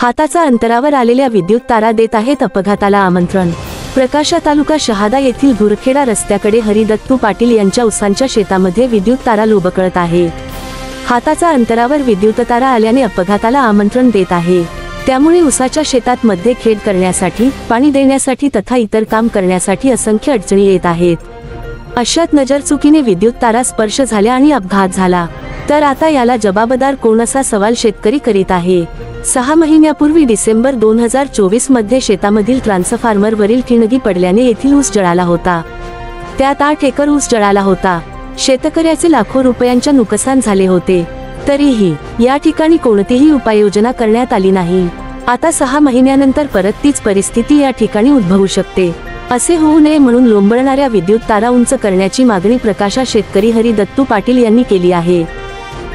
हाताचा अंतरावर आलेल्या विद्युत तारा देत आहेत अपघाताला आमंत्रण। प्रकाशा तालुका शहादा येथील भुरखेडा रस्त्याकडे हरिदत्तू पाटील यांच्या उसांच्या शेतामध्ये विद्युत तारा लोबकळत आहे। हाताचा अंतरावर विद्युत तारा आल्याने अपघाताला आमंत्रण देत आहे। त्यामुळे उसाच्या शेतात मध्ये खेड करण्यासाठी, पाणी देण्यासाठी तथा इतर काम करण्यासाठी असंख्य अडचणी येत आहेत। अशात नजरचुकीने विद्युत तारा स्पर्श झाल्या आणि अपघात झाला, तर आता याला जबाबदार कोण असा सवाल शेतकरी करीत आहे। 6 महिन्यापूर्वी डिसेंबर 2024 मध्ये शेतामधील ट्रान्सफॉर्मर वरील ठिणगी पडल्याने येथील ऊस जळाला होता। त्यात 8 एकर ऊस जळाला होता। शेतकऱ्याचे लाखो रुपयांचे नुकसान झाले होते, तरीही या ठिकाणी कोणतीही उपाययोजना करण्यात आली नाही। आता 6 महिन्यानंतर परत तीच परिस्थिती या ठिकाणी उद्भवू शकते। असे होऊ नये म्हणून लोंबळणाऱ्या विद्युत तारा उंच करण्याची मागणी प्रकाशा शेतकरी हरिदत्तू पाटील यांनी केली आहे।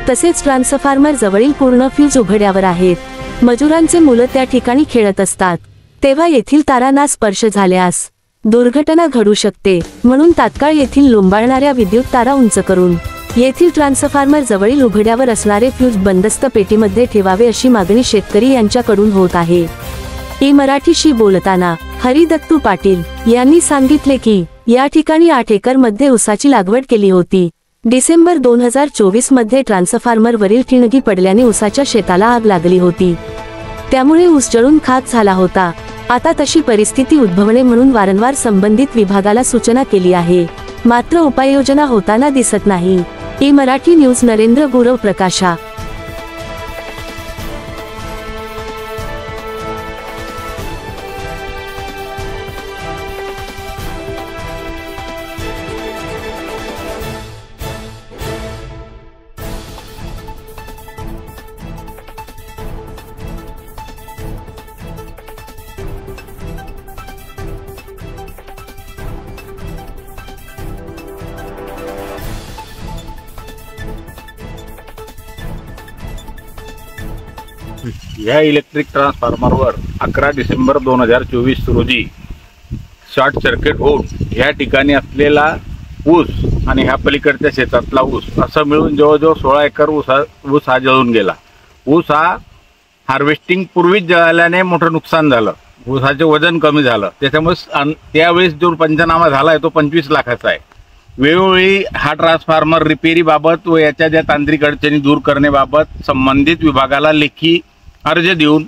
तसेच ट्रान्सफॉर्मर जवळील पूर्ण फ्यूज उघड्यावर आहेत। मजुरांचे मुलं त्या ठिकाणी खेळत असतात, तेव्हा येथील तारांना स्पर्श झाल्यास दुर्घटना घडू शकते, म्हणून तात्काळ येथील लोंबाळणाऱ्या विद्युत तारा उंच करून येथील ट्रान्सफॉर्मर जवळील उघड्यावर असणारे फ्यूज बंदस्त पेटीमध्ये ठेवावे अशी मागणी शेतकरी यांच्याकडून होत आहे। मराठीशी बोलताना हरिदत्तू पाटील यांनी सांगितले की या ठिकाणी 8 एकर मध्ये ऊसाची लागवड केली होती। डिसेंबर 2024 मध्ये ट्रान्सफॉर्मर वरील ठिणगी पडल्याने ऊसाच्या शेताला आग लागली होती, त्यामुळे ऊस जळून खाक झाला होता। आता तशी परिस्थिती उद्भवणे म्हणून वारंवार संबंधित विभागाला सूचना केली आहे, मात्र उपाययोजना होताना दिसत नाही। मराठी न्यूज नरेंद्र गुरव, प्रकाशा। या इलेक्ट्रिक ट्रान्सफॉर्मरवर 11 डिसेंबर 2024 रोजी शॉर्ट सर्किट होऊन या ठिकाणी असलेला ऊस आणि ह्या पलीकडच्या शेतातला ऊस असं मिळून जवळजवळ 16 एकर ऊस हा जळून गेला। ऊस हा हार्वेस्टिंग पूर्वीच जळाल्याने मोठं नुकसान झालं, ऊसाचे वजन कमी झालं, त्याच्यामुळे त्यावेळेस जो पंचनामा झाला आहे तो 25 लाखाचा आहे। वेळोवेळी हा ट्रान्सफॉर्मर रिपेरीबाबत व याच्या ज्या तांत्रिक अडचणी दूर करण्याबाबत संबंधित विभागाला लेखी अर्ज देऊन,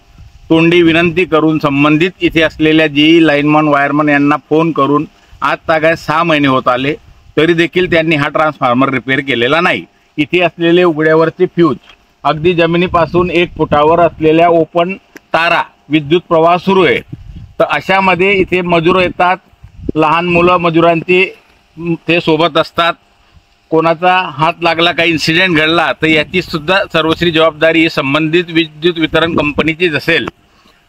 तोंडी विनंती करून, संबंधित इथे असलेल्या जी लाईनमन वायरमन यांना फोन करून आज तागायत 6 महिने होत आले, तरी देखील त्यांनी हा ट्रान्सफॉर्मर रिपेअर केलेला नाही। इथे असलेले उघड्यावरचे फ्यूज, अगदी जमिनीपासून 1 फुटावर असलेल्या ओपन तारा, विद्युत प्रवाह सुरू आहे। तर अशामध्ये इथे मजूर येतात, लहान मुलं मजुरांची ते सोबत असतात, कोणाचा हात लागला, काही इन्सिडेंट घडला तर याची सुद्धा सर्वस्वी जबाबदारी ही संबंधित विद्युत वितरण कंपनीचीच असेल।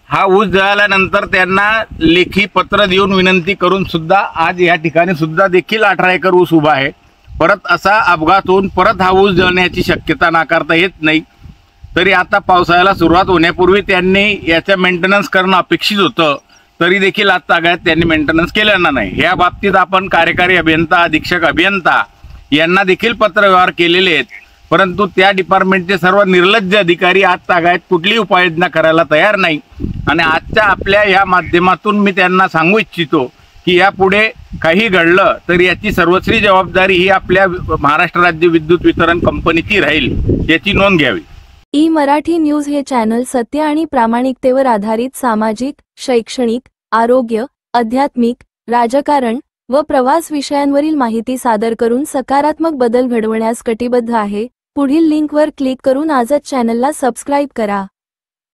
हा ऊस जळाल्यानंतर त्यांना लेखी पत्र देऊन विनंती करून सुद्धा आज या ठिकाणी सुद्धा देखील 18 एकर ऊस उभा आहे। परत असा अपघात होऊन परत हा ऊस जळण्याची शक्यता नाकारता येत नाही। तरी आता पावसाळ्याला सुरुवात होण्यापूर्वी त्यांनी याचा मेंटेनन्स करणं अपेक्षित होतं, तरी देखील आज तागायत त्यांनी मेंटेनन्स केलेला नाही। या बाबतीत आपण कार्यकारी अभियंता, अधीक्षक अभियंता यांना देखील पत्रव्यवहार केलेले आहेत, परंतु त्या डिपार्टमेंटचे सर्व निर्लज्ज अधिकारी आज तागायत कुठलीही उपाययोजना करायला तयार नाही। आणि आजच्या आपल्या या माध्यमातून मी त्यांना सांगू इच्छितो की यापुढे काही घडलं तर याची सर्वस्वी जबाबदारी ही आपल्या महाराष्ट्र राज्य विद्युत वितरण कंपनीची राहील, याची नोंद घ्यावी। मराठी न्यूज हे चॅनल सत्य आणि प्रामाणिकतेवर आधारित सामाजिक, शैक्षणिक, आरोग्य, आध्यात्मिक, राजकारण व प्रवास विषयांवरील माहिती सादर करून सकारात्मक बदल घडवण्यास कटिबद्ध आहे। पुढील लिंकवर क्लिक करून आजच चॅनलला सबस्क्राईब करा।